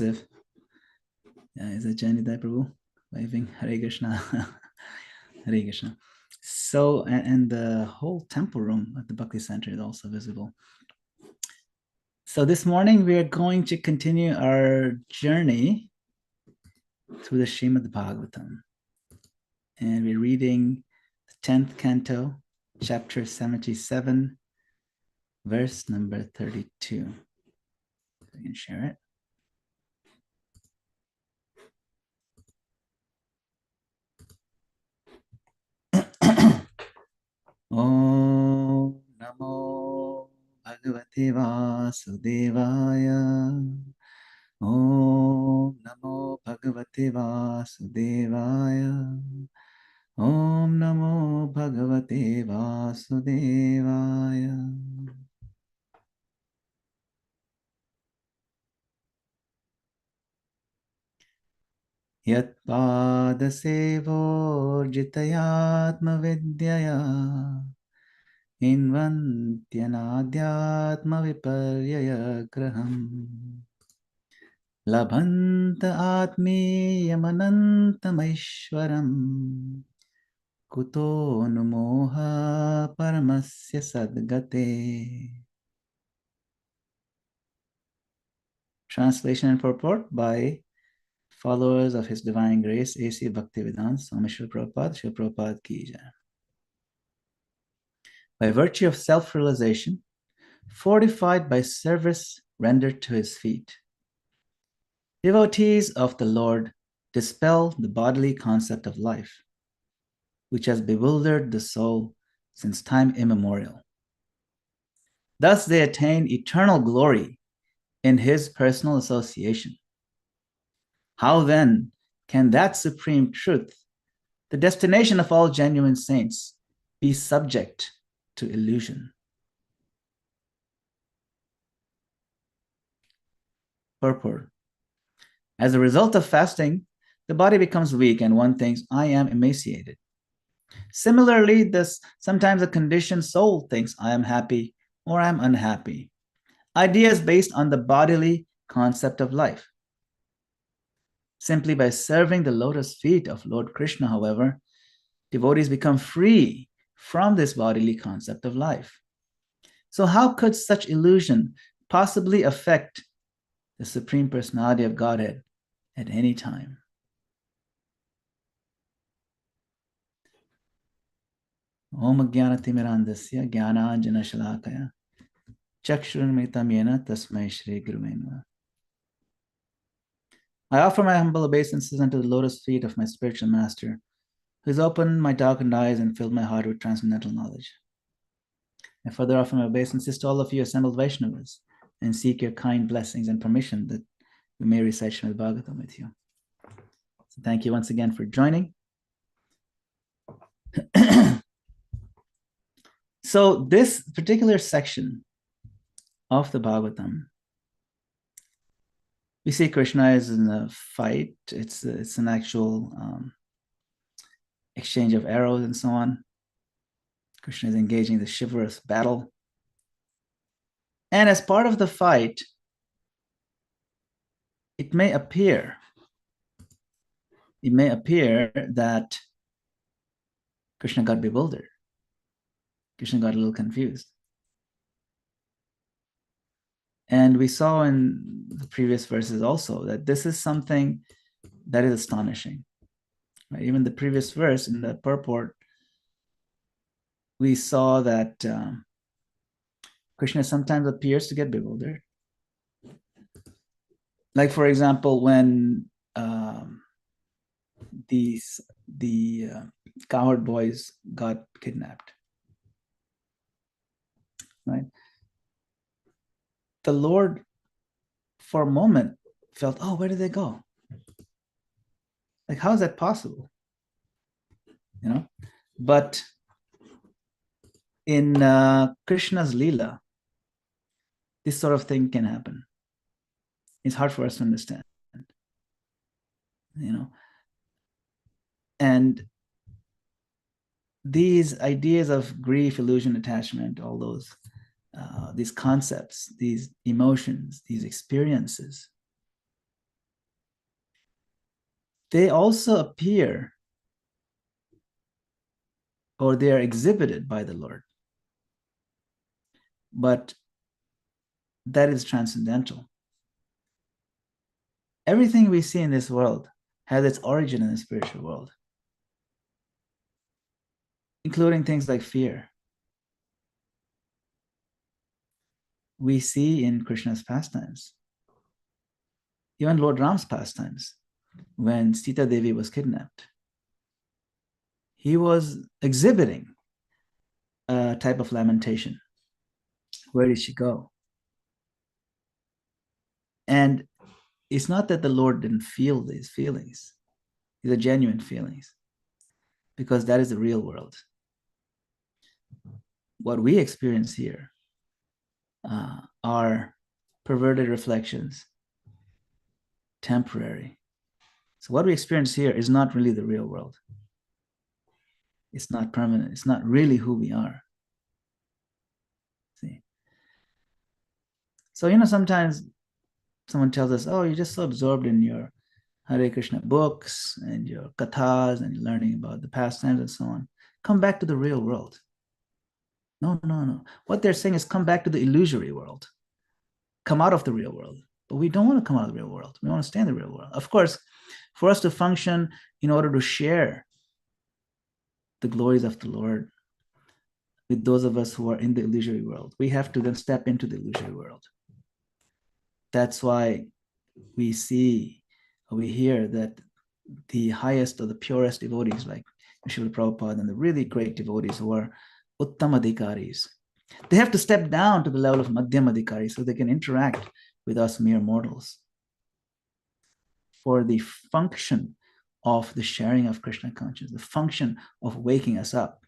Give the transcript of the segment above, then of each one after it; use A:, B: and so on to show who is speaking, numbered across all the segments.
A: Is that Janidai Prabhu waving? Hare Krishna. Hare Krishna. So, and the whole temple room at the Bhakti Center is also visible. So this morning we are going to continue our journey through the Srimad Bhagavatam. And we're reading the 10th canto, chapter 77, verse number 32. I can share it. Om Namo Bhagavate Vasudevaya. Om Namo Bhagavate Vasudevaya. Om Namo Bhagavate Vasudevaya. Yat pada sevo jitayatma vidyaya invantyanadyatma viparyaya graham labhanta atmiyamanantamaishwaram kuto numoha paramasya sadgate. Translation and purport by followers of His Divine Grace, A.C. Bhaktivedanta Swami Srila Prabhupada, Srila Prabhupada Ki Jai. By virtue of self-realization, fortified by service rendered to His feet, devotees of the Lord dispel the bodily concept of life, which has bewildered the soul since time immemorial. Thus they attain eternal glory in His personal association. How then can that supreme truth, the destination of all genuine saints, be subject to illusion? Purport. As a result of fasting, the body becomes weak and one thinks, I am emaciated. Similarly, sometimes a conditioned soul thinks, I am happy or I am unhappy. Ideas based on the bodily concept of life. Simply by serving the lotus feet of Lord Krishna, however, devotees become free from this bodily concept of life. So how could such illusion possibly affect the Supreme Personality of Godhead at any time? Om Jnanatimirandasya Jnananjana Shalakaya Chakshurunmitam Yena Tasmai Shri Guruve Namaha. I offer my humble obeisances unto the lotus feet of my spiritual master, who has opened my darkened eyes and filled my heart with transcendental knowledge. I further offer my obeisances to all of you assembled Vaishnavas and seek your kind blessings and permission that we may recite Srimad Bhagavatam with you. So thank you once again for joining. So this particular section of the Bhagavatam, we see Krishna is in a fight. It's an actual exchange of arrows and so on. Krishna is engaging the chivalrous battle. And as part of the fight, it may appear that Krishna got bewildered. Krishna got a little confused. And we saw in the previous verses also that this is something that is astonishing. Right? Even the previous verse in the purport, we saw that Krishna sometimes appears to get bewildered. Like, for example, when the cowherd boys got kidnapped, right? The Lord, for a moment, felt, oh, where did they go? Like, how is that possible? You know, but in Krishna's Leela, this sort of thing can happen. It's hard for us to understand, you know. And these ideas of grief, illusion, attachment, all those, these concepts, these emotions, these experiences, they also appear, or they are exhibited by the Lord. But that is transcendental. Everything we see in this world has its origin in the spiritual world, including things like fear. We see in Krishna's pastimes, even Lord Ram's pastimes, when Sita Devi was kidnapped, he was exhibiting a type of lamentation. Where did she go? And it's not that the Lord didn't feel these feelings. These are genuine feelings, because that is the real world. What we experience here are perverted reflections, temporary. So what we experience here is not really the real world. It's not permanent. It's not really who we are. See? So, sometimes someone tells us, oh, you're just so absorbed in your Hare Krishna books and your kathas and learning about the pastimes and so on. Come back to the real world. No, no, no. What they're saying is come back to the illusory world. Come out of the real world. But we don't want to come out of the real world. We want to stay in the real world. Of course, for us to function in order to share the glories of the Lord with those of us who are in the illusory world, we have to then step into the illusory world. That's why we hear that the highest or the purest devotees like Srila Prabhupada and the really great devotees who are Uttamadhikaris, they have to step down to the level of Madhyamadhikari so they can interact with us mere mortals. For the function of the sharing of Krishna consciousness, the function of waking us up.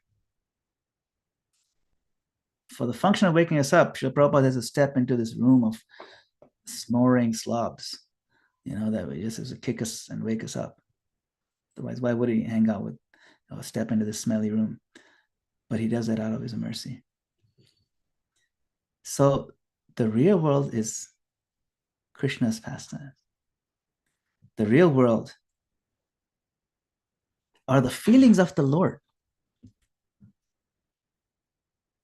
A: For the function of waking us up, Srila Prabhupada has to step into this room of snoring slobs, that way just has to kick us and wake us up. Otherwise, why would he hang out with, step into this smelly room? But he does that out of his mercy. So the real world is Krishna's pastime. The real world are the feelings of the Lord.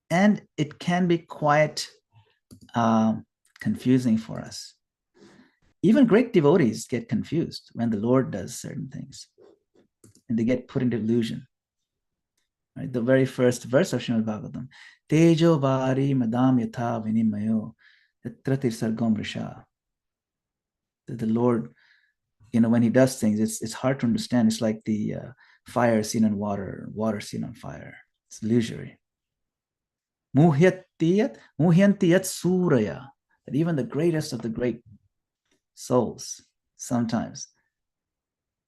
A: And it can be quite confusing for us. Even great devotees get confused when the Lord does certain things, and they get put into illusion. Right? The very first verse of Srimad Bhagavatam, Tejo Vari Madam Yatha Vinimayo Tratir Sargam Risha. The Lord, when he does things, it's hard to understand. It's like the fire seen on water, water seen on fire. It's illusory. Muhyantiyat suraya. That even the greatest of the great souls sometimes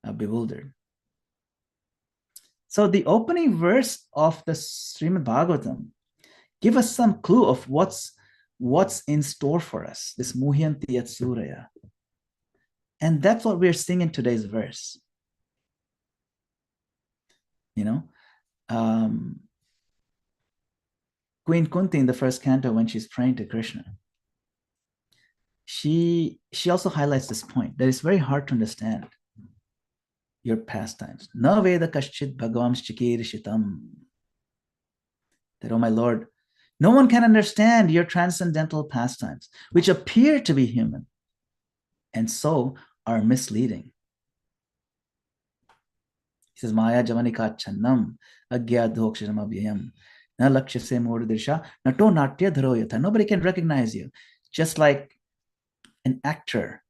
A: are bewildered. So the opening verse of the Srimad Bhagavatam give us some clue of what's in store for us, this Muhyantiyat suraya. And that's what we're seeing in today's verse. Queen Kunti in the first canto, when she's praying to Krishna, she also highlights this point that it's very hard to understand your pastimes. Na veda kaschit bhagavam shitam. That, oh my Lord, no one can understand your transcendental pastimes, which appear to be human and so are misleading. He says, Maya javanika channam agyadhoksharam abhyayam na lakshya se murdisha nato natya dharo yatha. Nobody can recognize you. Just like an actor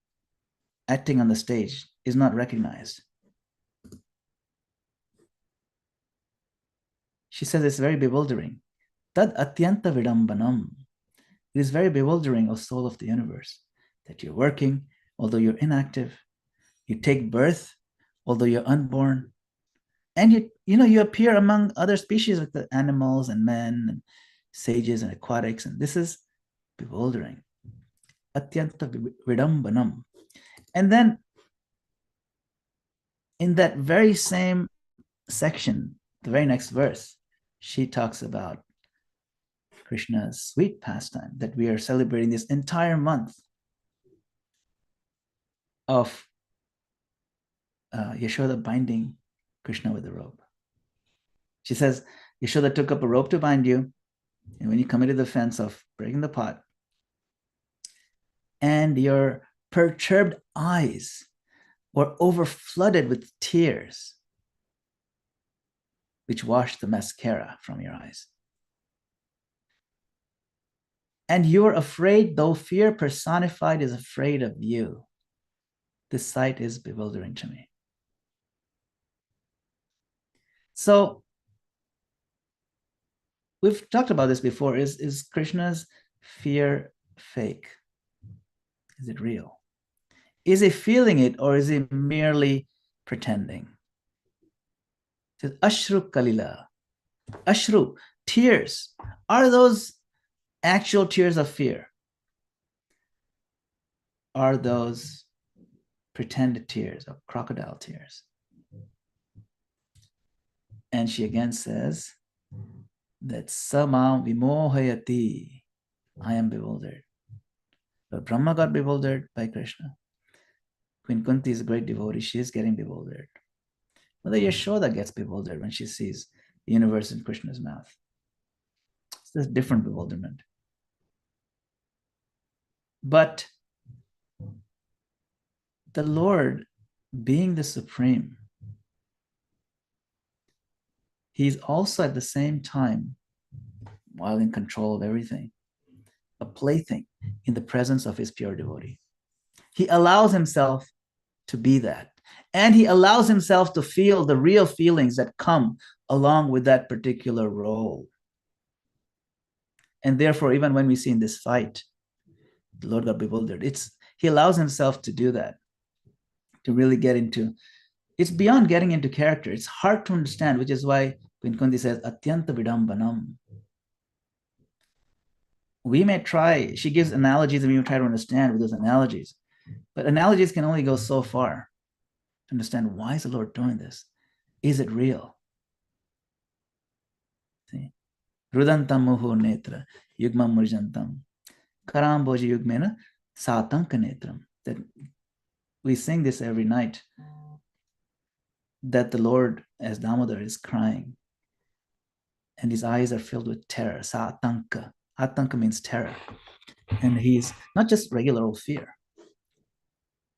A: acting on the stage is not recognized. She says it's very bewildering. Tad atyanta vidambanam. It is very bewildering, O soul of the universe, that you're working, although you're inactive. You take birth, although you're unborn. And you appear among other species like the animals and men and sages and aquatics. And this is bewildering. Atyanta vidambanam. And then in that very same section, the very next verse, she talks about Krishna's sweet pastime that we are celebrating this entire month of Yashoda binding Krishna with the rope. She says, Yashoda took up a rope to bind you, and when you committed the offense of breaking the pot, and your perturbed eyes were overflooded with tears, which washed the mascara from your eyes. And you're afraid, though fear personified is afraid of you. This sight is bewildering to me. So we've talked about this before. Is Krishna's fear fake? Is it real? Is he feeling it, or is he merely pretending? It says, Ashru Kalila. Ashru, tears. Are those actual tears of fear? Are those pretended tears of crocodile tears? And she again says that Samam Vimohayati, I am bewildered. But Brahma got bewildered by Krishna. Queen Kunti is a great devotee. She is getting bewildered. Mother Yashoda gets bewildered when she sees the universe in Krishna's mouth. It's this different bewilderment. But the Lord, being the supreme, he's also at the same time, while in control of everything, a plaything in the presence of his pure devotee. He allows himself to be that. And he allows himself to feel the real feelings that come along with that particular role. And therefore, even when we see in this fight, the Lord got bewildered. He allows himself to do that, to really get into, it's beyond getting into character. It's hard to understand, which is why Queen Kunti says, Atyanta Vidambanam. We may try, she gives analogies and we may try to understand with those analogies, but analogies can only go so far to understand, why is the Lord doing this? Is it real? See? Rudantam muhu netra, yugmam murjantam, karamboji yugmena satanka netram. That we sing this every night, that the Lord, as Damodar, is crying, and his eyes are filled with terror. Satanka. Atanka means terror. And he's not just regular old fear.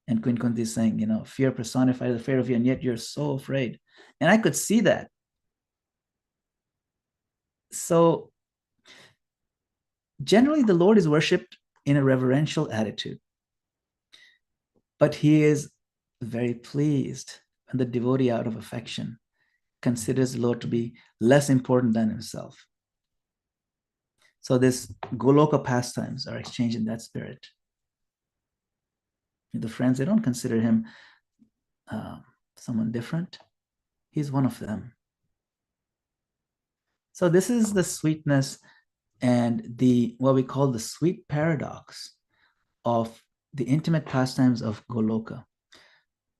A: And Queen Kunti is saying, fear personified the fear of you, and yet you're so afraid. And I could see that. So generally, the Lord is worshipped in a reverential attitude. But he is very pleased when the devotee, out of affection, considers the Lord to be less important than himself. So this Goloka pastimes are exchanged in that spirit. The friends, they don't consider him someone different. He's one of them. So this is the sweetness and what we call the sweet paradox of the intimate pastimes of Goloka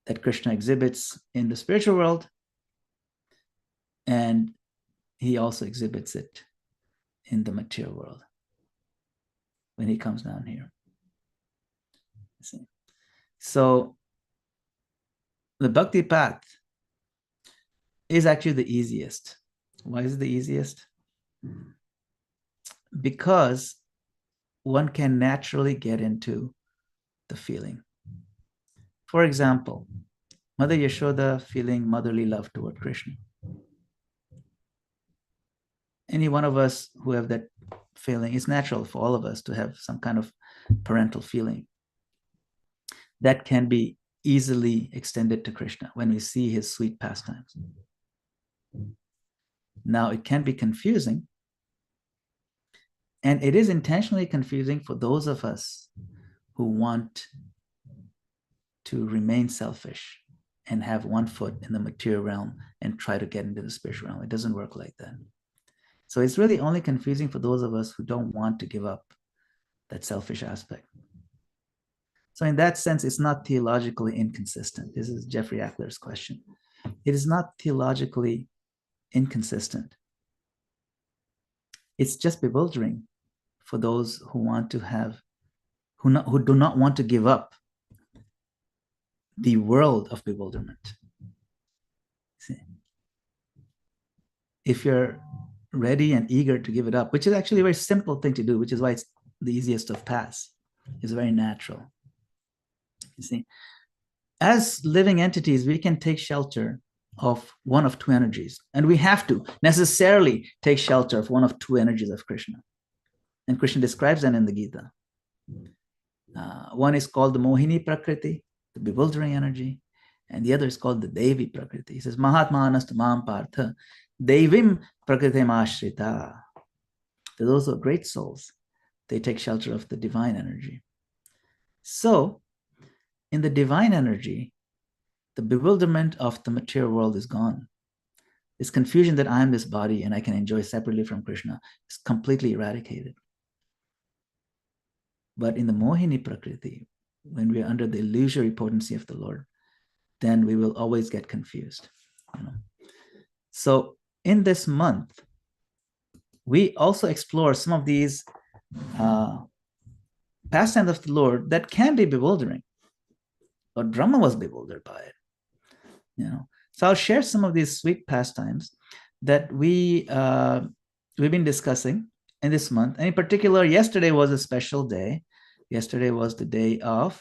A: that Krishna exhibits in the spiritual world, and he also exhibits it in the material world when he comes down here. See? So the bhakti path is actually the easiest. Why is it the easiest? Because one can naturally get into the feeling. For example, Mother Yashoda feeling motherly love toward Krishna. Any one of us who have that feeling, it's natural for all of us to have some kind of parental feeling. That can be easily extended to Krishna when we see his sweet pastimes. Now, it can be confusing, and it is intentionally confusing for those of us who want to remain selfish and have one foot in the material realm and try to get into the spiritual realm. It doesn't work like that. So it's really only confusing for those of us who don't want to give up that selfish aspect. So in that sense, it's not theologically inconsistent. This is Jeffrey Ackler's question. It is not theologically inconsistent. It's just bewildering for those who want to have, who do not want to give up the world of bewilderment. See, if you're ready and eager to give it up, which is actually a very simple thing to do, which is why it's the easiest of paths. It's very natural. You see, as living entities, we can take shelter of one of two energies, and we have to necessarily take shelter of one of two energies of Krishna. And Krishna describes them in the Gita. One is called the Mohini Prakriti, the bewildering energy, and the other is called the Devi Prakriti. He says, Mahatmanasta Mam Partha, Devim Prakritim Ashrita. Those are great souls. They take shelter of the divine energy. So, in the divine energy, the bewilderment of the material world is gone. This confusion that I am this body and I can enjoy separately from Krishna is completely eradicated. But in the Mohini Prakriti, when we are under the illusory potency of the Lord, then we will always get confused. So in this month, we also explore some of these pastimes of the Lord that can be bewildering. Lord Brahma was bewildered by it. So I'll share some of these sweet pastimes that we've been discussing in this month. And in particular, yesterday was a special day. Yesterday was the day of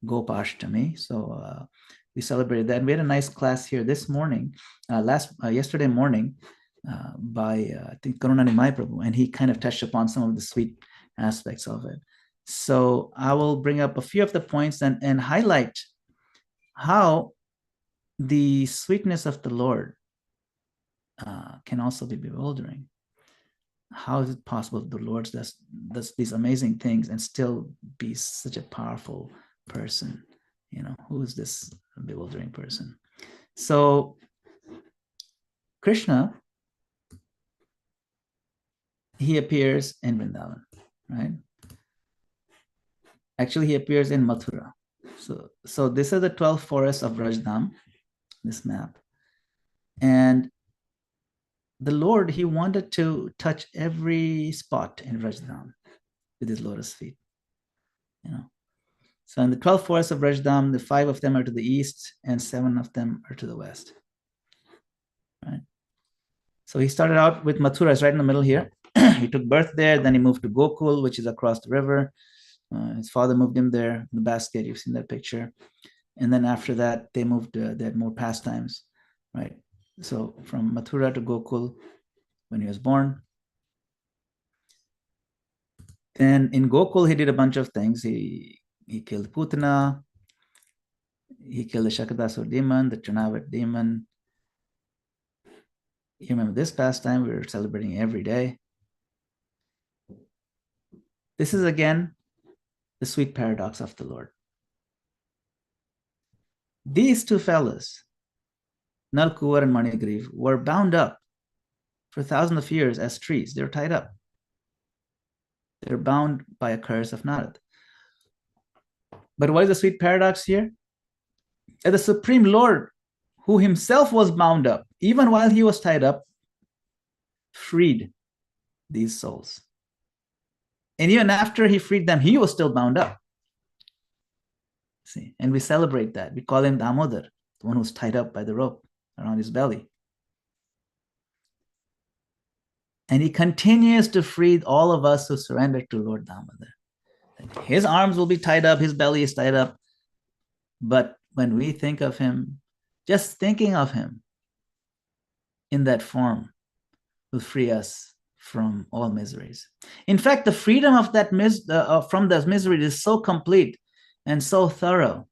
A: Gopashtami. So we celebrated that. And we had a nice class here this morning, yesterday morning, by I think Karuna Nimai Prabhu, and he kind of touched upon some of the sweet aspects of it. So I will bring up a few of the points and highlight how the sweetness of the Lord can also be bewildering. How is it possible the Lord does these amazing things and still be such a powerful person? Who is this bewildering person? So Krishna, he appears in Vrindavan, right? Actually, he appears in Mathura. So this is the 12 forests of Rajdam, this map. And the Lord, he wanted to touch every spot in Rajdam with his lotus feet. So in the 12 forests of Rajdam, the 5 of them are to the east and 7 of them are to the west. Right? So he started out with Mathura, it's right in the middle here. He took birth there, then he moved to Gokul, which is across the river. His father moved him there in the basket. You've seen that picture. And then after that, they moved, they had more pastimes, right? So from Mathura to Gokul, when he was born. Then in Gokul, he did a bunch of things. He killed Putana. He killed the Shakadasur demon, the Trinavat demon. You remember this pastime we were celebrating every day. This is again the sweet paradox of the Lord. These two fellows, Nalkuvar and Manigriv, were bound up for thousands of years as trees. They're tied up. They're bound by a curse of Narad. But what is the sweet paradox here? That the Supreme Lord, who himself was bound up, even while he was tied up, freed these souls. And even after he freed them, he was still bound up. See, and we celebrate that. We call him Damodar, the one who's tied up by the rope around his belly. And he continues to free all of us who surrender to Lord Damodar. His arms will be tied up, his belly is tied up. But when we think of him, just thinking of him in that form will free us from all miseries. In fact, the freedom of that from those miseries is so complete and so thorough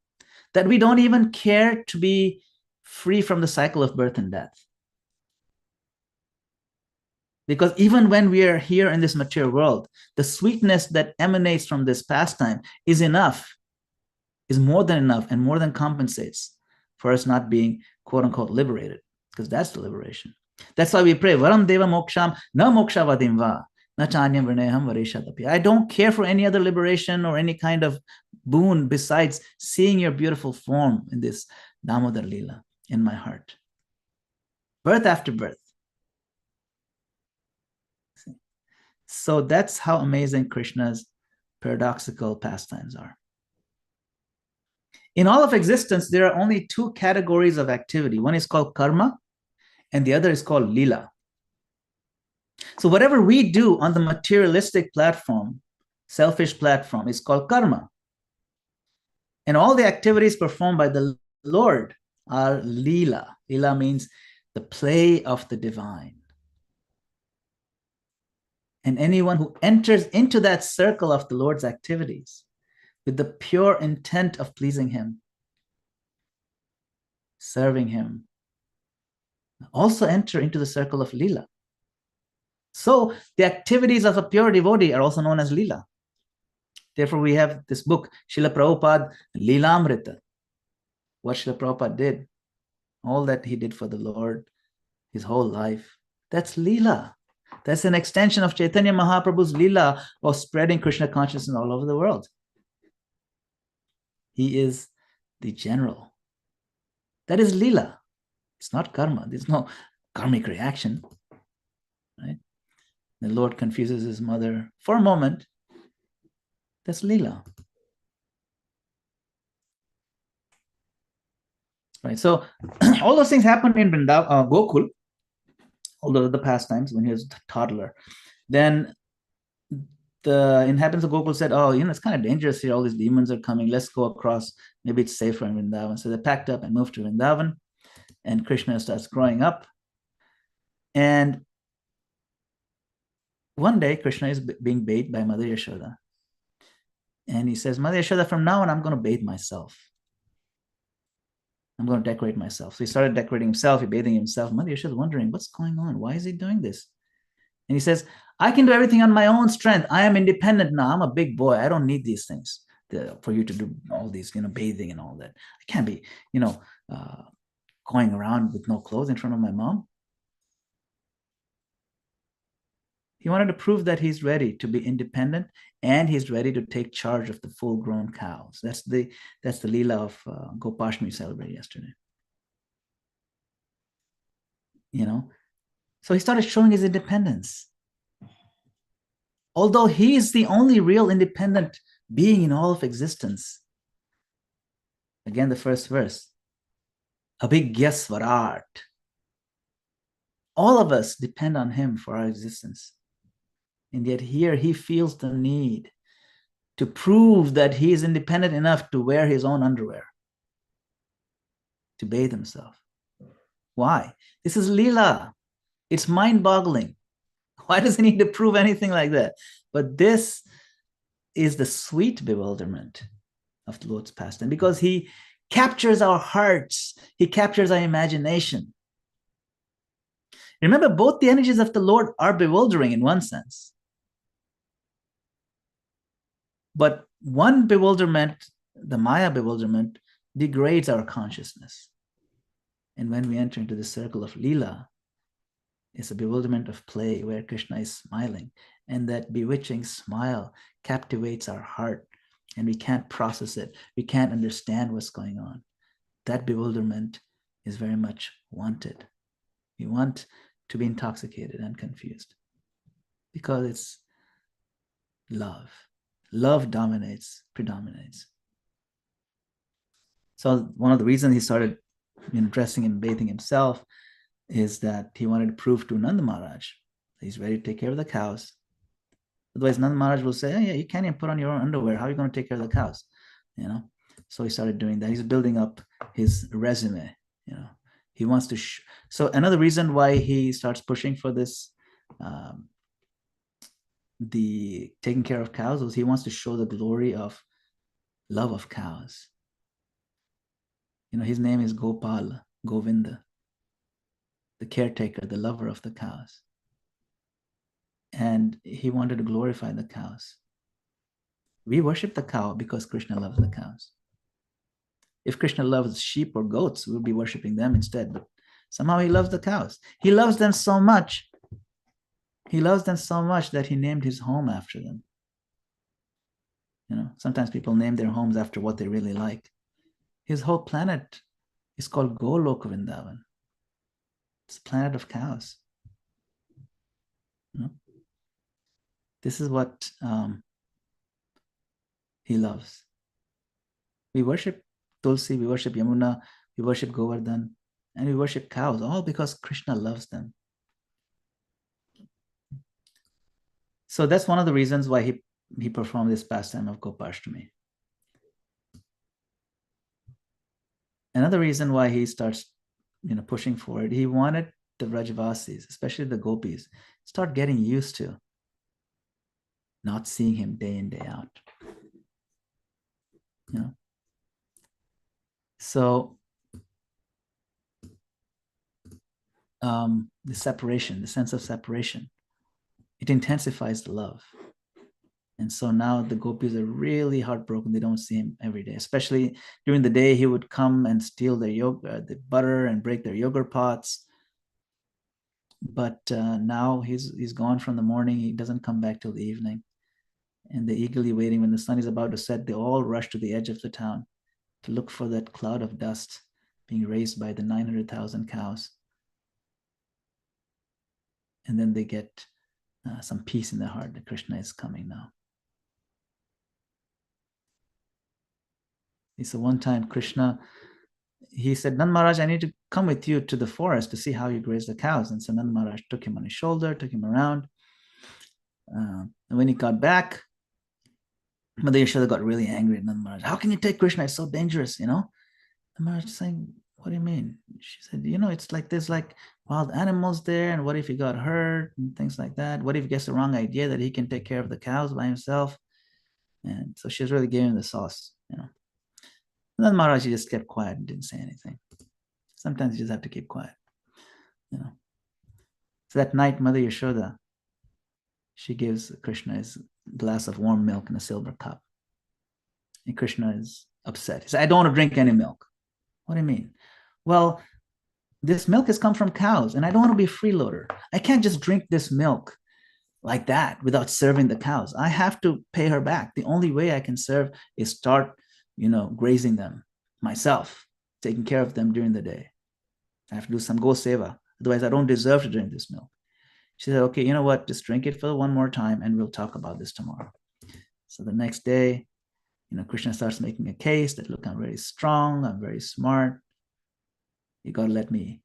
A: that we don't even care to be free from the cycle of birth and death. Because even when we are here in this material world, the sweetness that emanates from this pastime is enough, is more than enough, and more than compensates for us not being, quote unquote, liberated, because that's the liberation. That's why we pray, Varam Deva Moksham, na moksha vadim va, na chanyam vrineham vareshadapi. I don't care for any other liberation or any kind of boon besides seeing your beautiful form in this Damodar Leela in my heart. Birth after birth. So that's how amazing Krishna's paradoxical pastimes are. In all of existence, there are only two categories of activity. One is called karma, and the other is called lila. So whatever we do on the materialistic platform, selfish platform, is called karma. And all the activities performed by the Lord are lila. Lila means the play of the divine. And anyone who enters into that circle of the Lord's activities with the pure intent of pleasing him, serving him, also enter into the circle of lila. So the activities of a pure devotee are also known as lila. Therefore, we have this book, Srila Prabhupada, Leelamrita. What Srila Prabhupada did, all that he did for the Lord, his whole life, that's lila. That's an extension of Chaitanya Mahaprabhu's lila of spreading Krishna consciousness all over the world. He is the general. That is lila. It's not karma. There's no karmic reaction. Right? The Lord confuses his mother for a moment. That's lila. Right. So all those things happened in Gokul, although the pastimes when he was a toddler. Then the inhabitants of Gokul said, "Oh, it's kind of dangerous here. All these demons are coming. Let's go across. Maybe it's safer in Vrindavan." So they packed up and moved to Vrindavan. And Krishna starts growing up. And one day, Krishna is being bathed by Mother Yashoda. And he says, "Mother Yashoda, from now on, I'm going to bathe myself. I'm going to decorate myself." So he started decorating himself, he bathing himself. Mother Yashoda is wondering, what's going on? Why is he doing this? And he says, "I can do everything on my own strength. I am independent now. I'm a big boy. I don't need these things for you to do all these, bathing and all that. I can't be, going around with no clothes in front of my mom." He wanted to prove that he's ready to be independent and he's ready to take charge of the full-grown cows. That's the Leela of Gopashtami we celebrated yesterday. So he started showing his independence. Although he is the only real independent being in all of existence. Again, the first verse. Abhigya Swarat. All of us depend on him for our existence. And yet here he feels the need to prove that he is independent enough to wear his own underwear, to bathe himself. Why? This is Leela. It's mind-boggling. Why does he need to prove anything like that? But this is the sweet bewilderment of the Lord's pastime, because he captures our hearts. He captures our imagination. Remember, both the energies of the Lord are bewildering in one sense. But one bewilderment, the Maya bewilderment, degrades our consciousness. And when we enter into the circle of Leela, it's a bewilderment of play where Krishna is smiling. And that bewitching smile captivates our heart. And we can't process it. We can't understand what's going on. That bewilderment is very much wanted. We want to be intoxicated and confused because it's love. Love predominates. So one of the reasons he started dressing and bathing himself is that he wanted to prove to Nanda Maharaj that he's ready to take care of the cows. Otherwise, Nanda Maharaj will say, "Oh, yeah, you can't even put on your own underwear. How are you going to take care of the cows?" So he started doing that. He's building up his resume. He wants to. So another reason why he starts pushing for this, the taking care of cows, was he wants to show the glory of love of cows. His name is Gopal, Govinda, the caretaker, the lover of the cows. And he wanted to glorify the cows. We worship the cow because Krishna loves the cows. If Krishna loves sheep or goats, we'll be worshiping them instead. But somehow he loves the cows. He loves them so much. He loves them so much that he named his home after them. Sometimes people name their homes after what they really like. His whole planet is called Goloka Vrindavan. It's a planet of cows. This is what he loves. We worship Tulsi, we worship Yamuna, we worship Govardhan. and we worship cows, all because Krishna loves them. So that's one of the reasons why he performed this pastime of Gopashtami. Another reason why he starts, pushing forward, he wanted the Vrajavasis, especially the gopis, start getting used to not seeing him day in, day out. So the separation, the sense of separation, it intensifies the love. And so now the gopis are really heartbroken. They don't see him every day, especially during the day. He would come and steal their the butter and break their yogurt pots. But now he's gone from the morning. He doesn't come back till the evening. And they're eagerly waiting. When the sun is about to set, they all rush to the edge of the town to look for that cloud of dust being raised by the 900,000 cows. And then they get some peace in their heart that Krishna is coming now. So one time Krishna, he said, Nand Maharaj, I need to come with you to the forest to see how you graze the cows. And so Nand Maharaj took him on his shoulder, took him around. And when he got back, Mother Yashoda got really angry at Nand Maharaj. How can you take Krishna? It's so dangerous, Nand Maharaj is saying, what do you mean? She said, it's like there's like wild animals there. And what if he got hurt and things like that? What if he gets the wrong idea that he can take care of the cows by himself? And so she was really giving the sauce, And then Maharaj just kept quiet and didn't say anything. Sometimes you just have to keep quiet, So that night, Mother Yashoda, she gives Krishna his glass of warm milk in a silver cup. And Krishna is upset. He said, I don't want to drink any milk. What do you mean? Well, this milk has come from cows, and I don't want to be a freeloader. I can't just drink this milk like that without serving the cows. I have to pay her back. The only way I can serve is start, grazing them myself, taking care of them during the day. I have to do some go seva. Otherwise, I don't deserve to drink this milk. She said, okay, you know what? Just drink it for one more time and we'll talk about this tomorrow. So the next day, Krishna starts making a case that, look, I'm very strong. I'm very smart. You got to let me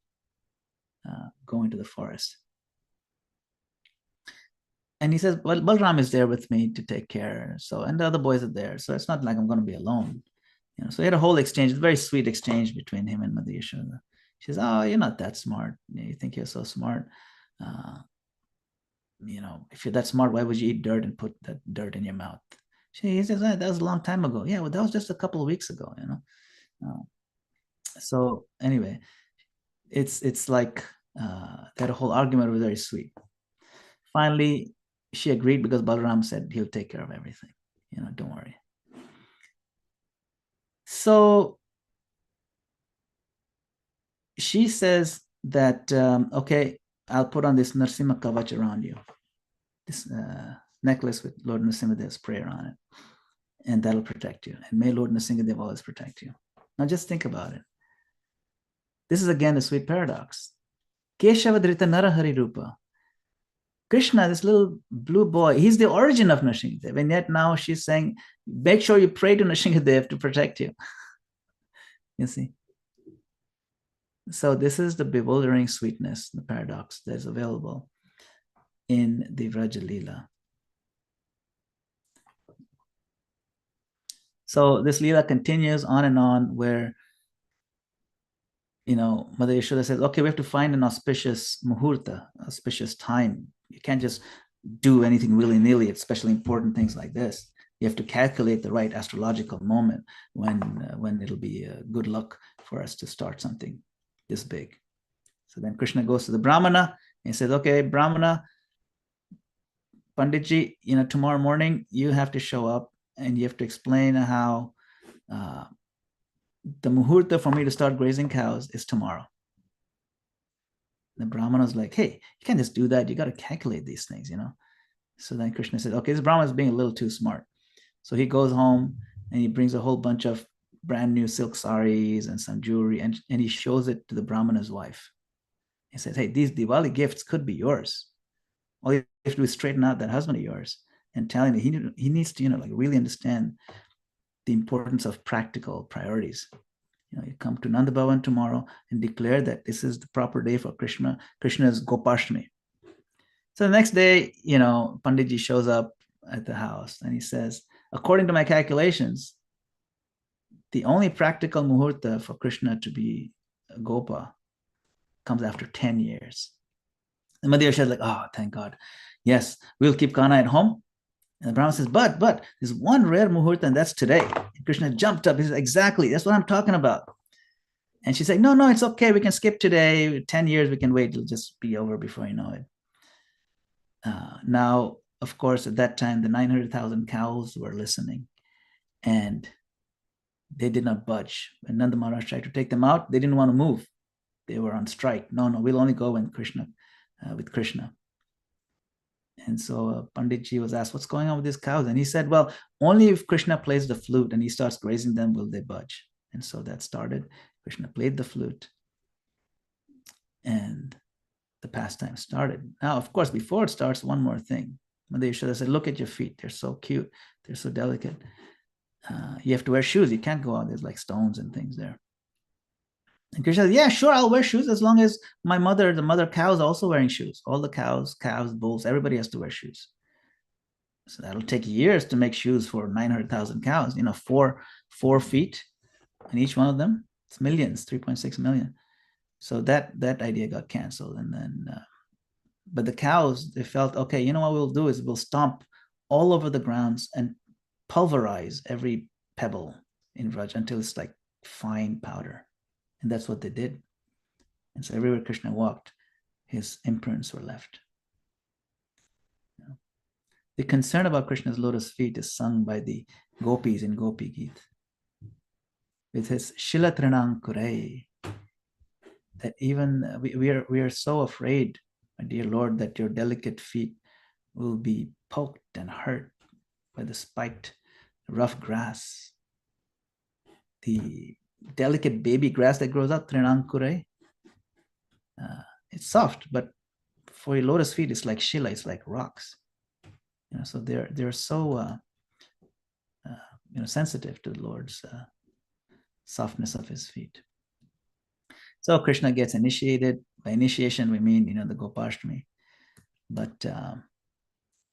A: go into the forest. And he says, well, Balram is there with me to take care. So, and the other boys are there. So it's not like I'm going to be alone. So he had a whole exchange, a very sweet exchange between him and Mother Yashoda. She says, oh, you're not that smart. You think you're so smart. If you're that smart, why would you eat dirt and put that dirt in your mouth? He says, that was a long time ago. Yeah, well, that was just a couple of weeks ago, So anyway, it's like they had a whole argument. It was very sweet. Finally, she agreed because Balaram said he'll take care of everything. Don't worry. So she says that, okay, I'll put on this Narsimha Kavach around you, this necklace with Lord Nrsimhadev's prayer on it, and that'll protect you. And may Lord Nrsimhadev always protect you. Now just think about it. This is again the sweet paradox. Keshavadrita Narahari Rupa. Krishna, this little blue boy, he's the origin of Nrsimhadev. And yet now she's saying, make sure you pray to Nrsimhadev to protect you. You see? So this is the bewildering sweetness, the paradox that is available in the Vraja Leela. So this Leela continues on and on where, Mother Yashoda says, okay, we have to find an auspicious muhurta, auspicious time. You can't just do anything willy-nilly, especially important things like this. You have to calculate the right astrological moment when it'll be good luck for us to start something this big. So then Krishna goes to the Brahmana and says, okay, Brahmana, Panditji, tomorrow morning you have to show up and you have to explain how the muhurta for me to start grazing cows is tomorrow. The Brahmana was like, hey, you can't just do that. You got to calculate these things, So then Krishna said, okay, this Brahmana is being a little too smart. So he goes home and he brings a whole bunch of brand new silk saris and some jewelry, and he shows it to the Brahmana's wife. He says, hey, these Diwali gifts could be yours. All you have to do is straighten out that husband of yours and tell him that he needs to, really understand the importance of practical priorities. You come to Nanda Bhavan tomorrow and declare that this is the proper day for Krishna's Gopashtami. So the next day, Panditji shows up at the house and he says, according to my calculations, the only practical muhurta for Krishna to be a Gopa comes after 10 years. And Madhya says, like, oh, thank God. Yes, we'll keep Kana at home. And the Brahma says, but there's one rare muhurta, and that's today. And Krishna jumped up. He says, exactly, that's what I'm talking about. And she said, no, it's okay. We can skip today. 10 years, we can wait. It'll just be over before you know it. Now, of course, at that time, the 900,000 cows were listening. And they did not budge. When Nanda Maharaj tried to take them out, they didn't want to move. They were on strike. No, we'll only go with Krishna. And so Panditji was asked, what's going on with these cows? And he said, well, only if Krishna plays the flute and he starts grazing them will they budge. And so that started. Krishna played the flute and the pastime started. Now, of course, before it starts, one more thing. Mother Yashoda said, look at your feet. They're so cute. They're so delicate. You have to wear shoes. You can't go out. There's like stones and things there. And Krishna said, yeah, sure, I'll wear shoes as long as the mother cow is also wearing shoes. All the cows, bulls, everybody has to wear shoes. So that'll take years to make shoes for 900,000 cows, 4 feet in each one of them. It's millions, 3.6 million. So that idea got canceled. And then, but the cows, they felt, okay, you know what we'll do is we'll stomp all over the grounds and pulverize every pebble in Vraj until it's like fine powder. And that's what they did. And so everywhere Krishna walked, his imprints were left. The concern about Krishna's lotus feet is sung by the gopis in Gopi Geet. With his Shilatranang Kurei, that even we are so afraid, my dear Lord, that your delicate feet will be poked and hurt by the spiked rough grass. The delicate baby grass that grows up, Trinang Kurei, it's soft, but for your lotus feet, it's like shila, it's like rocks. So they're so sensitive to the Lord's softness of his feet. So Krishna gets initiated. By initiation, we mean the Gopashtami. But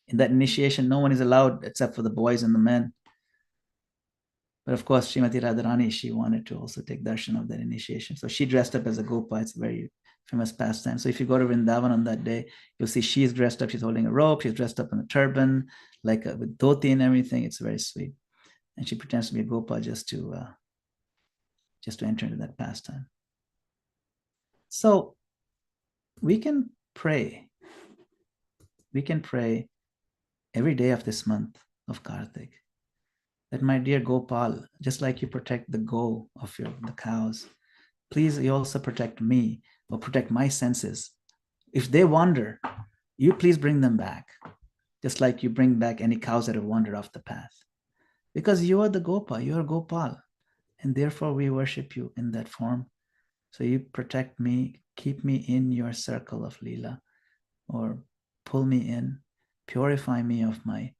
A: in that initiation, no one is allowed except for the boys and the men. But of course, Srimati Radharani, she wanted to also take darshan of that initiation. So she dressed up as a Gopa. It's a very famous pastime. So if you go to Vrindavan on that day, you'll see she's dressed up. She's holding a rope. She's dressed up in a turban, like with dhoti and everything. It's very sweet. And she pretends to be a Gopa just to enter into that pastime. So we can pray. We can pray every day of this month of Kartik that, my dear Gopal, just like you protect the go of the cows, please you also protect me, or protect my senses. If they wander, you please bring them back, just like you bring back any cows that have wandered off the path. Because you are the Gopa, you are Gopal, and therefore we worship you in that form. So you protect me, keep me in your circle of Leela, or pull me in, purify me of my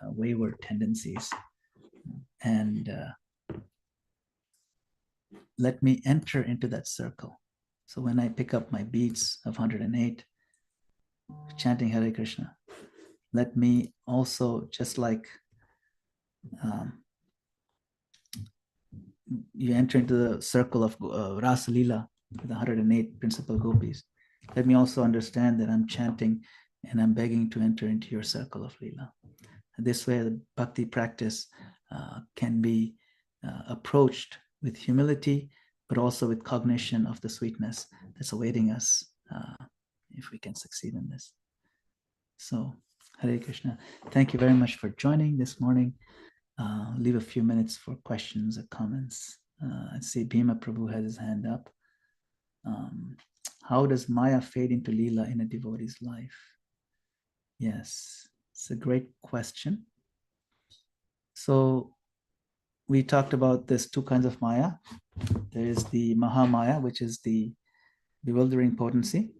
A: wayward tendencies, and let me enter into that circle. So when I pick up my beads of 108, chanting Hare Krishna, let me also, just like you enter into the circle of Rasa Leela with the 108 principal gopis, let me also understand that I'm chanting and I'm begging to enter into your circle of Leela. This way, the bhakti practice can be approached with humility, but also with cognition of the sweetness that's awaiting us if we can succeed in this. So, Hare Krishna. Thank you very much for joining this morning. Leave a few minutes for questions or comments. I see Bhima Prabhu has his hand up. How does Maya fade into Leela in a devotee's life? Yes, it's a great question. So we talked about there's two kinds of Maya. There is the Mahamaya, which is the bewildering potency.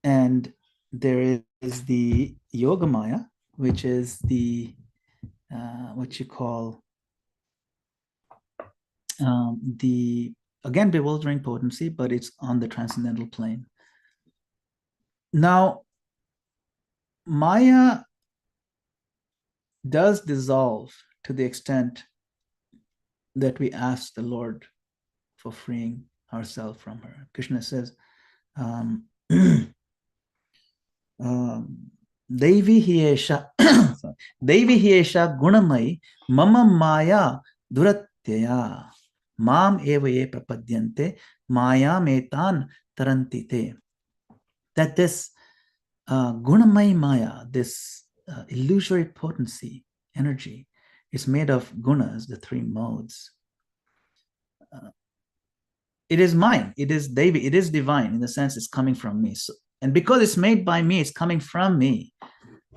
A: And there is the Yoga Maya, which is the what you call the again bewildering potency, but it's on the transcendental plane. Now, Maya does dissolve to the extent that we ask the Lord for freeing ourselves from her. Krishna says, Devi Hiesha Devi Hiesha Gunamai Mama Maya Duratyaya Mam Eva Ye Prapadyante Maya Metan Tarantite. That this Gunamai Maya, this illusory potency, energy, is made of gunas, the three modes. It is mine. It is Devi. It is divine in the sense it's coming from me. So, and because it's made by me, it's coming from me.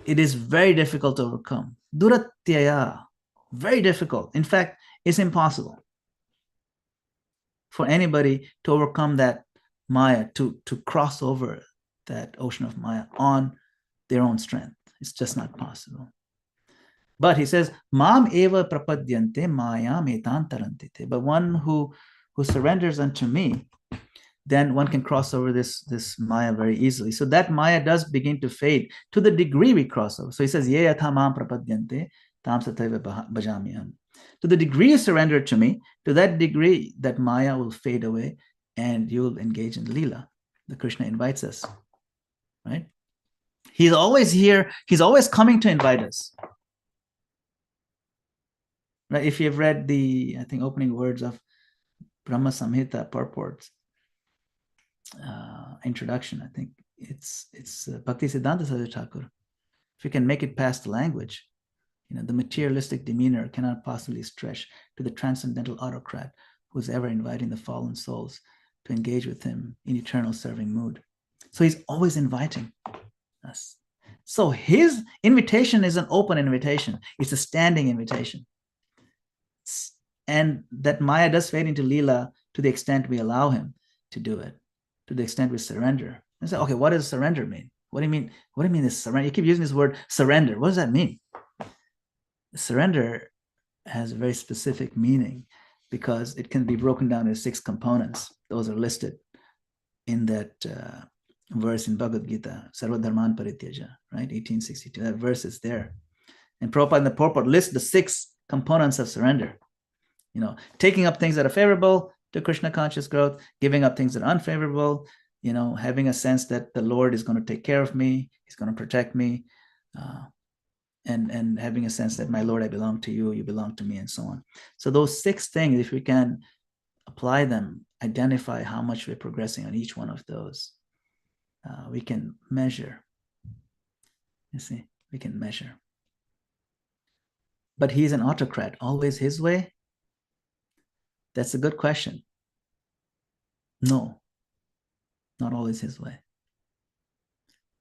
A: It is very difficult to overcome. Duratyaya, very difficult. In fact, it's impossible for anybody to overcome that Maya, to cross over that ocean of Maya on their own strength. It's just not possible. But he says, Mam eva prapadyante maya metan tarantite. But one who surrenders unto me, then one can cross over this Maya very easily. So that Maya does begin to fade to the degree we cross over. So he says, Ye yatha mam prapadyante tam sataiva bhajamiham. To the degree you surrender to me, to that degree that Maya will fade away and you'll engage in Leela. The Krishna invites us, right? He's always here. He's always coming to invite us. Right? If you've read the, I think, opening words of Brahma Samhita purports, introduction, I think it's Bhakti Siddhanta Saraswati Thakur. If you can make it past the language, the materialistic demeanor cannot possibly stretch to the transcendental autocrat who's ever inviting the fallen souls to engage with him in eternal serving mood. So he's always inviting us. So his invitation is an open invitation. It's a standing invitation. And that Maya does fade into Leela to the extent we allow him to do it, to the extent we surrender. And say, okay, what does surrender mean? What do you mean? What do you mean this surrender? You keep using this word surrender. What does that mean? Surrender has a very specific meaning because it can be broken down into 6 components. Those are listed in that verse in Bhagavad Gita, Sarva Dharman Parityaja, right? 1862. That verse is there. And Prabhupada in the purport lists the 6 components of surrender. Taking up things that are favorable to Krishna conscious growth, giving up things that are unfavorable, having a sense that the Lord is going to take care of me, he's going to protect me, and having a sense that, my Lord, I belong to you, you belong to me, and so on. So those 6 things, if we can apply them, identify how much we're progressing on each one of those, we can measure. You see, we can measure. But he's an autocrat, always his way? That's a good question. No, not always his way.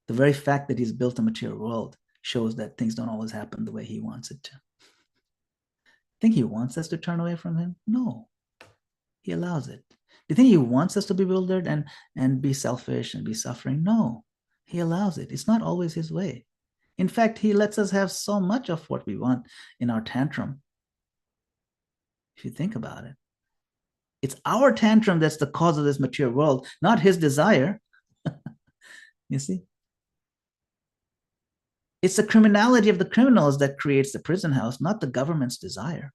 A: The very fact that he's built a material world shows that things don't always happen the way he wants it to. Think he wants us to turn away from him? No, he allows it. Do you think he wants us to be bewildered and be selfish and be suffering? No, he allows it. It's not always his way. In fact, he lets us have so much of what we want in our tantrum. If you think about it, it's our tantrum that's the cause of this material world, not his desire. You see? It's the criminality of the criminals that creates the prison house, not the government's desire.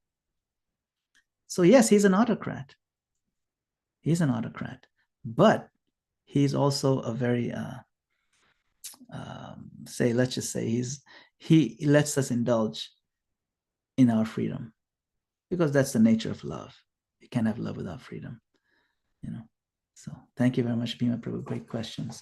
A: So yes, he's an autocrat. He's an autocrat. But he's also a very, let's just say he lets us indulge in our freedom, because that's the nature of love. You can't have love without freedom, So thank you very much, Bhima Prabhu. Great questions.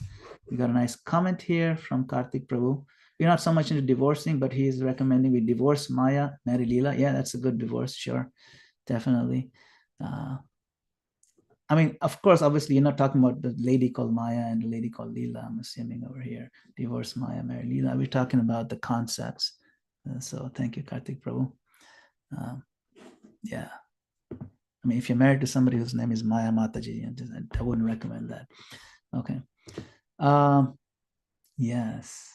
A: We got a nice comment here from Karthik Prabhu. We're not so much into divorcing, but he's recommending we divorce Maya, marry Leela. Yeah, that's a good divorce. Sure, definitely. I mean, of course, obviously, you're not talking about the lady called Maya and the lady called Leela, I'm assuming over here. Divorce Maya, marry Leela. We're talking about the concepts. So thank you, Karthik Prabhu. Yeah. I mean, if you're married to somebody whose name is Maya Mataji, I wouldn't recommend that. Okay. Yes.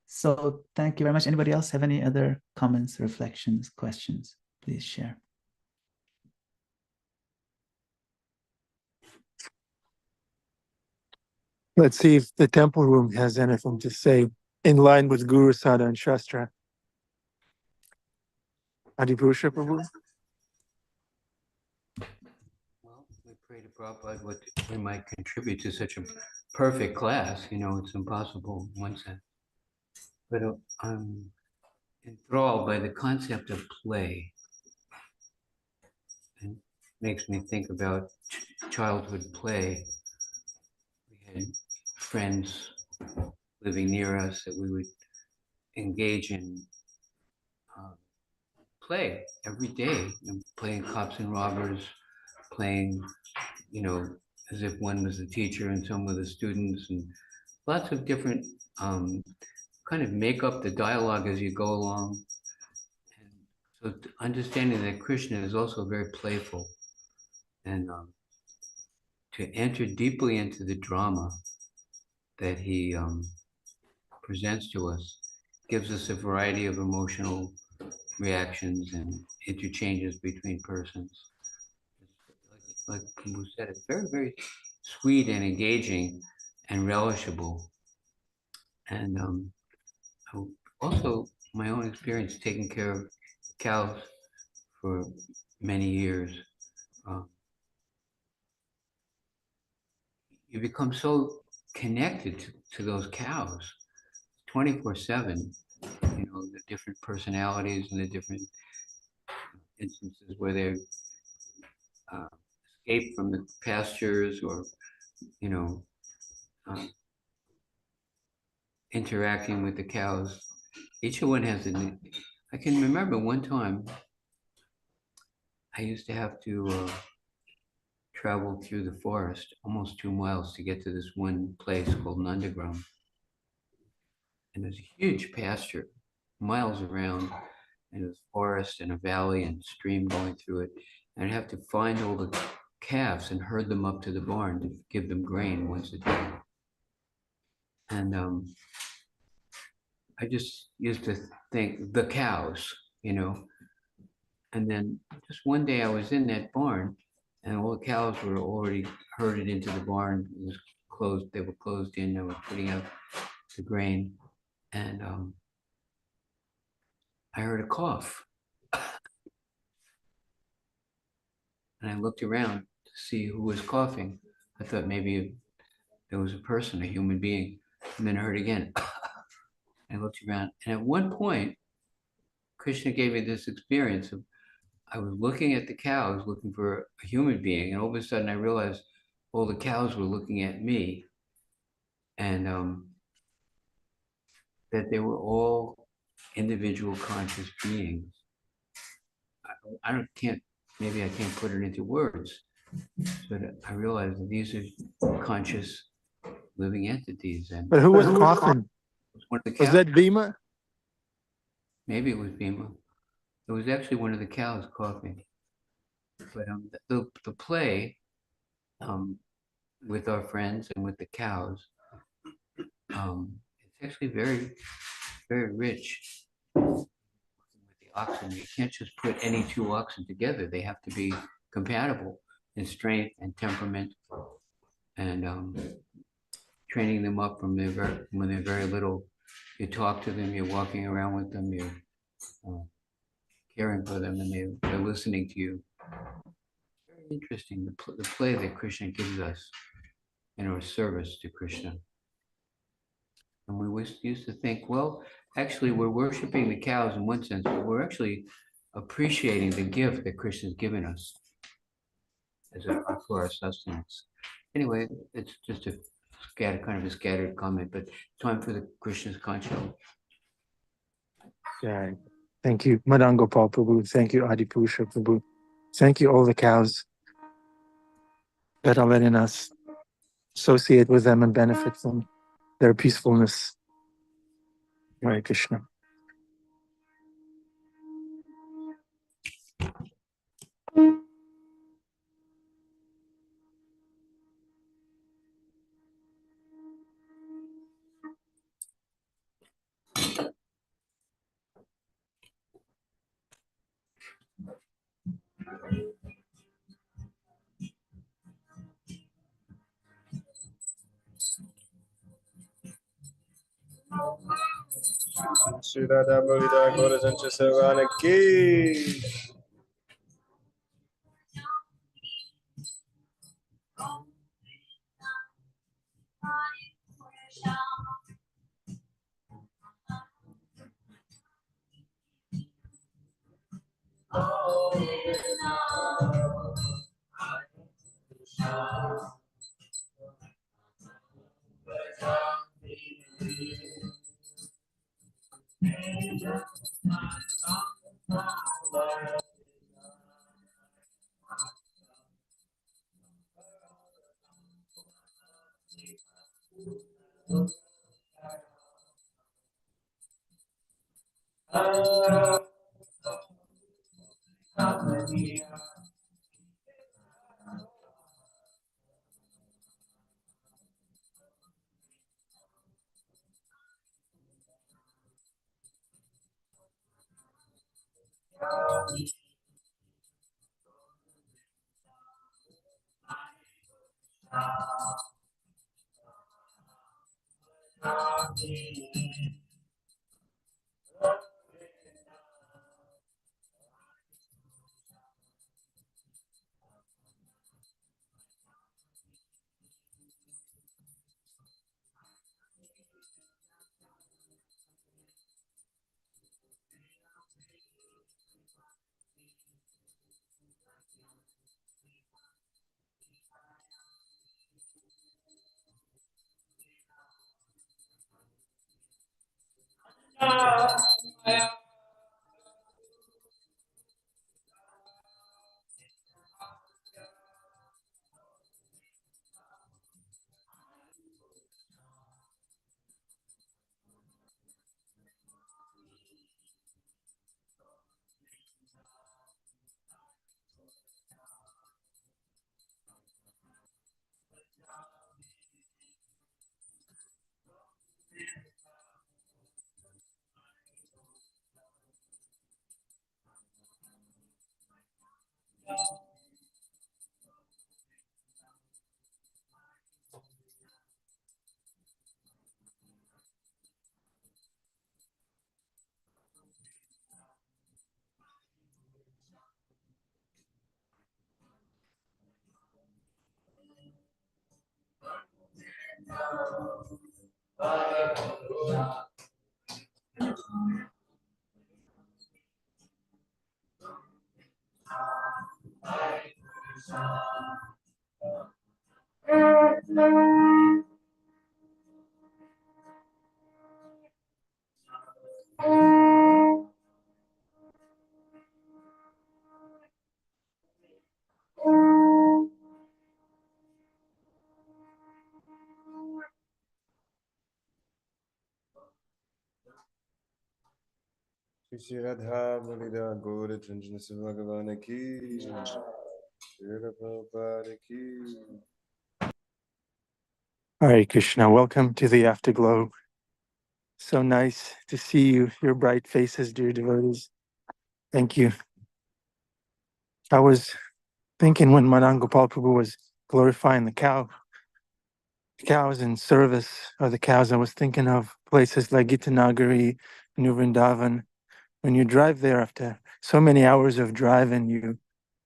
A: So thank you very much. Anybody else have any other comments, reflections, questions? Please share.
B: Let's see if the temple room has anything to say in line with Guru, Sada, and Shastra. Adipurusha Prabhu?
C: Well, we pray to Prabhupada what we might contribute to such a perfect class. You know, it's impossible in one sense. But I'm enthralled by the concept of play. And makes me think about childhood play. We had friends living near us that we would engage in play every day, playing cops and robbers, playing, you know, as if one was the teacher and some were the students, and lots of different kind of make up the dialogue as you go along. And so understanding that Krishna is also very playful, and to enter deeply into the drama that he presents to us gives us a variety of emotional reactions and interchanges between persons. Like Prabhu said, it's very, very sweet and engaging and relishable. And also, my own experience taking care of cows for many years, uh, you become so connected to those cows 24/7. You know, the different personalities and the different instances where they uh, escape from the pastures or, you know, uh, interacting with the cows. Each one has a. I can remember one time I used to have to travel through the forest almost 2 miles to get to this one place called Nandagram. And there's a huge pasture, miles around, and there's forest and a valley and stream going through it. And I'd have to find all the calves and herd them up to the barn to give them grain once a day. And I just used to think the cows, you know. And then just one day I was in that barn and all the cows were already herded into the barn. It was closed, they were closed in, they were putting out the grain. And I heard a cough. And I looked around to see who was coughing. I thought maybe there was a person, a human being. And then I heard again. I looked around. And at one point, Krishna gave me this experience of I was looking at the cows, looking for a human being, and all of a sudden I realized all the cows were looking at me, and that they were all individual conscious beings. I don't can't maybe I can't put it into words, but I realized that these are conscious living entities, and
B: But who was coughing?
C: one of the
B: Was
C: cows.
B: that Bhima?
C: Maybe it was Bhima. It was actually one of the cows coughing. But the play um, with our friends and with the cows, it's actually very, very rich with the oxen. You can't just put any two oxen together. They have to be compatible in strength and temperament, and training them up from when they're very little. You talk to them, you're walking around with them, you're uh, caring for them, and they're listening to you. Very interesting, the play that Krishna gives us in our service to Krishna. And we used to think, well, actually, we're worshiping the cows in one sense, but we're actually appreciating the gift that Krishna's given us as for our sustenance. Anyway, it's just a kind of a scattered comment, but time for the Krishna's conscience.
B: Yeah. Thank you, Madan Gopal Prabhu. Thank you, Adipurusha Prabhu. Thank you, all the cows that are letting us associate with them and benefit from their peacefulness. Hare Krishna.
D: Shri Radha Bolida Gora Jancha Savana Ki. Shri Radha Bolida Gora Jancha Savana Ki. Shri Radha Prabhupada Ki.
B: Hare Krishna, welcome to the Afterglow. So nice to see you, your bright faces, dear devotees. Thank you. I was thinking when Madan Gopal Prabhu was glorifying the cows in service of the cows, I was thinking of places like Gitanagari, New Vrindavan. When you drive there after so many hours of driving, you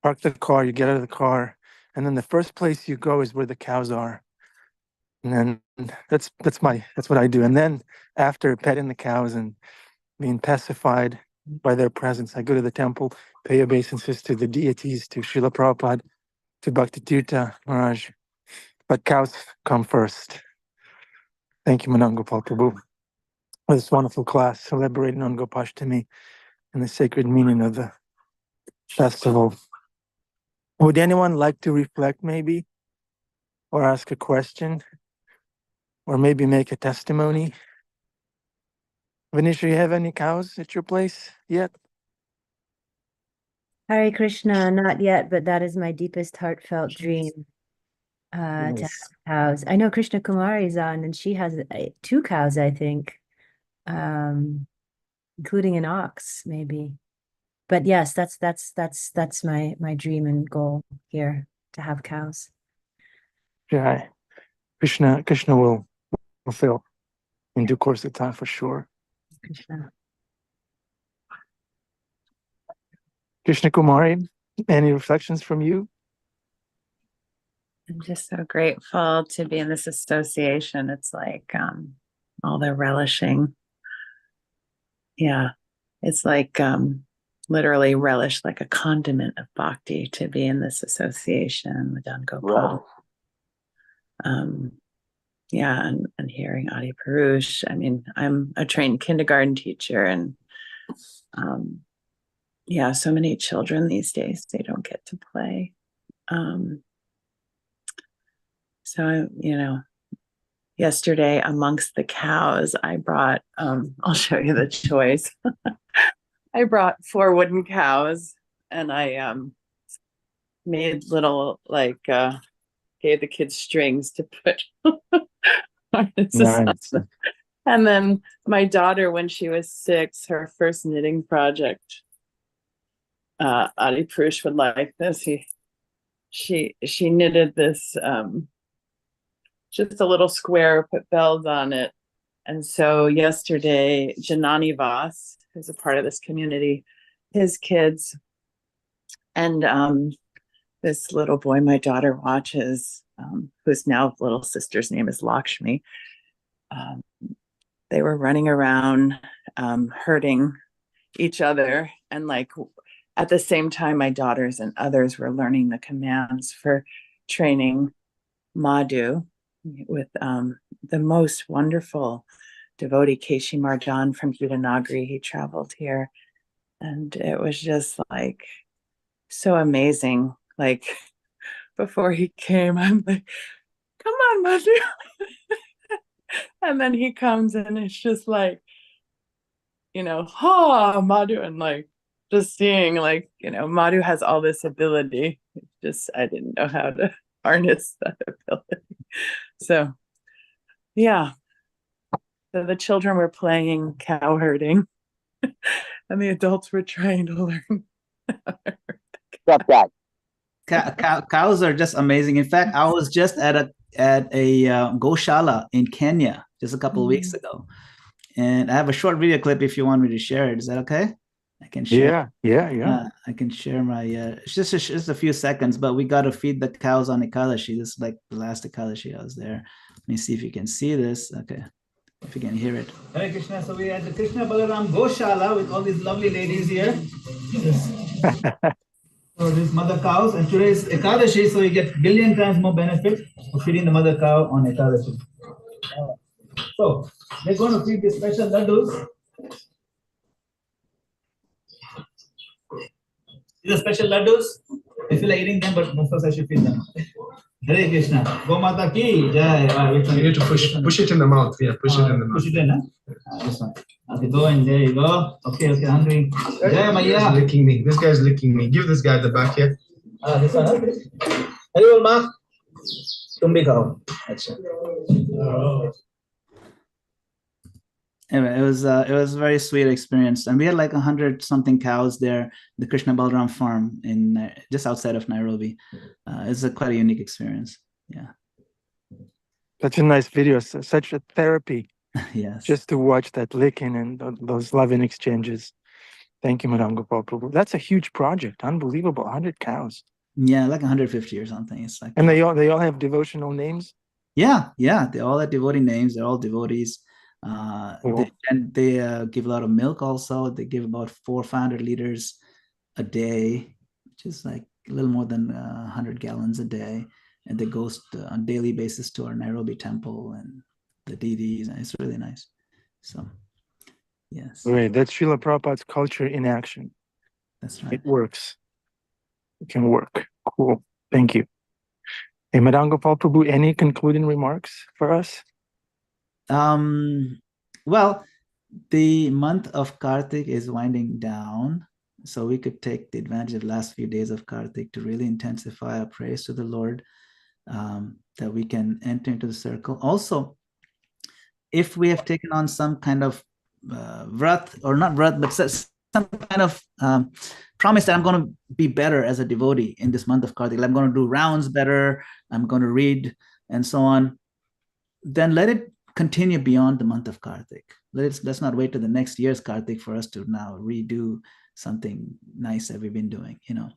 B: park the car, you get out of the car, and then the first place you go is where the cows are. And then that's what I do. And then after petting the cows and being pacified by their presence, I go to the temple, pay obeisances to the deities, to Srila Prabhupada, to Bhakti Tirtha Maharaj. But cows come first. Thank you, Madan Gopal Prabhu, for this wonderful class celebrating on Gopashtami and the sacred meaning of the festival. Would anyone like to reflect maybe, or ask a question, or maybe make a testimony? Venetia, you have any cows at your place yet?
E: Hare Krishna, not yet, but that is my deepest heartfelt dream. To have
B: Yes.
E: cows. I know Krishna Kumari is on, and she has 2 cows, I think, including an ox, maybe. But yes, that's my dream and goal here, to have cows.
B: Yeah, Krishna will fulfill in due course of time for sure.
E: Krishna.
B: Krishna Kumari, any reflections from you?
F: I'm just so grateful to be in this association. It's like all the relishing. Yeah, it's like literally relish, like a condiment of bhakti to be in this association, Madan Gopal. Yeah, and hearing Adi Purush. I mean, I'm a trained kindergarten teacher, and yeah, so many children these days, they don't get to play. So, you know, yesterday amongst the cows, I brought, I'll show you the choice. I brought 4 wooden cows, and I made little, like, gave the kids strings to put harnesses on
B: Nice.
F: them. And then my daughter, when she was 6, her first knitting project, Adi Purush would like this. She knitted this, just a little square, put bells on it. And so yesterday, Janani Vas, who's a part of this community, his kids, and this little boy my daughter watches, whose now little sister's name is Lakshmi, they were running around hurting each other. And like at the same time, my daughters and others were learning the commands for training Madhu with the most wonderful devotee, Keshi Marjan from Gitanagri. He traveled here. And it was just like so amazing. Like before he came, I'm like, come on, Madhu. And then he comes and it's just like, you know, Madhu, and like just seeing like, you know, Madhu has all this ability. It's just, I didn't know how to harness that ability. So, yeah. So the children were playing cow herding and the adults were trying to learn.
B: Stop that.
A: Cows are just amazing. In fact, I was just at a Goshala in Kenya just a couple of weeks ago, and I have a short video clip if you want me to share it. Is that okay? I can share.
B: Yeah.
A: I can share my. It's just a few seconds, but we got to feed the cows on Ekadashi. This is like the last Ekadashi I was there. Let me see if you can see this. Okay, if you can hear it. Hare Krishna. So we are at the Krishna Balaram Goshala with all these lovely ladies here. So these mother cows, and today is Ekadashi, so you get billion times more benefit of feeding the mother cow on Ekadashi. So they're going to feed these special laddus. These are special laddus. I feel like eating them, but first I should feed them. Hare Krishna. Go Mata ki jai.
G: You need to push it in the mouth. Yeah, push it in the mouth.
A: Push it in, huh? This one. Okay, go in. There you go. Okay, hungry. Jai Maya.
G: Licking me. This guy's licking me. Give this guy the back here.
A: This one. Hare Bol Ma. Tum bhi khao. Achha. Anyway, it was a very sweet experience, and we had like 100-something cows there. The Krishna Balaram farm in just outside of Nairobi. It's quite a unique experience. Yeah.
B: Such a nice video. Such a therapy.
A: Yes.
B: Just to watch that licking and those loving exchanges. Thank you, Madan Gopal Prabhu. That's a huge project. Unbelievable. 100 cows.
A: Yeah, like 150 or something. It's like.
B: And they all have devotional names.
A: Yeah. They all have devotee names. They're all devotees. They give a lot of milk also. They give about 400 or 500 liters a day, which is like a little more than 100 gallons a day. And they go on daily basis to our Nairobi temple and the deities, and it's really nice. So, yes.
B: Great. That's Srila Prabhupada's culture in action.
A: That's right.
B: It works. It can work. Cool. Thank you. Hey, Madan Gopal Prabhu, any concluding remarks for us?
A: Well, the month of Kartik is winding down, so we could take the advantage of the last few days of Kartik to really intensify our praise to the Lord, that we can enter into the circle. Also, if we have taken on some kind of vrat, or not vrat, but some kind of promise that I'm going to be better as a devotee in this month of Kartik, I'm going to do rounds better, I'm going to read, and so on, then let it continue beyond the month of Kartik. Let's not wait till the next year's Kartik for us to now redo something nice that we've been doing, you know.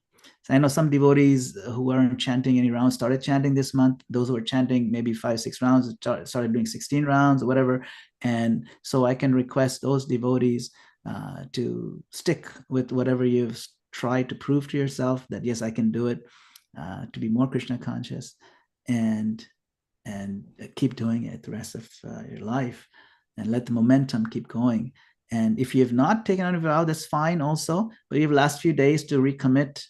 A: So I know some devotees who aren't chanting any rounds started chanting this month. Those who are chanting maybe 5-6 rounds started doing 16 rounds or whatever. And so I can request those devotees to stick with whatever you've tried to prove to yourself, that yes, I can do it, to be more Krishna conscious, and keep doing it the rest of your life, and let the momentum keep going. And if you have not taken out a vow, that's fine also, but you have last few days to recommit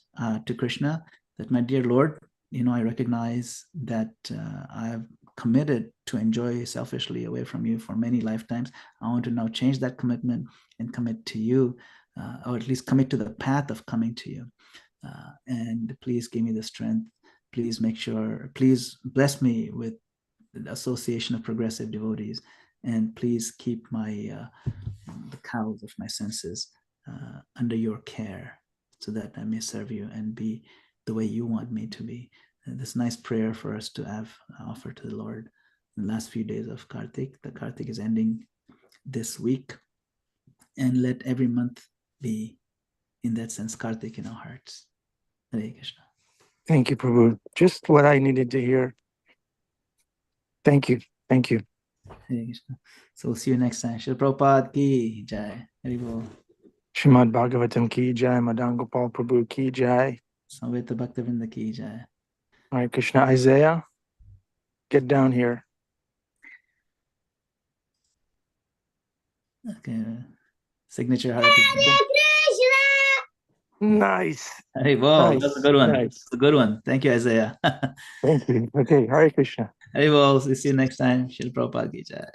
A: to Krishna, that my dear Lord, you know, I recognize that I have committed to enjoy selfishly away from you for many lifetimes. I want to now change that commitment and commit to you, or at least commit to the path of coming to you. And please give me the strength. Please make sure, please bless me with the association of progressive devotees, and please keep my the cows of my senses under your care, so that I may serve you and be the way you want me to be. This nice prayer for us to have offered to the Lord in the last few days of Kartik. The Kartik is ending this week, and let every month be, in that sense, Kartik in our hearts. Hare Krishna.
B: Thank you, Prabhu. Just what I needed to hear. Thank you. Thank you.
A: Hare Krishna. So we'll see you next time. Shri Prabhupada ki jai. Hari Bol.
B: Srimad Bhagavatam ki jai, Madan Gopal Prabhu ki jai.
A: Samveta Bhaktivinoda ki jai.
B: Hare Krishna. Isaiah, get down here.
A: Okay. Signature Hare Krishna.
B: Nice.
A: Hey, whoa,
B: Nice,
A: that's a good one.
B: nice.
A: That's a good one. Thank you, Isaiah.
B: Thank you. Okay, Hare Krishna.
A: Hey, well, see you next time. Shri Prabhupada ki jai.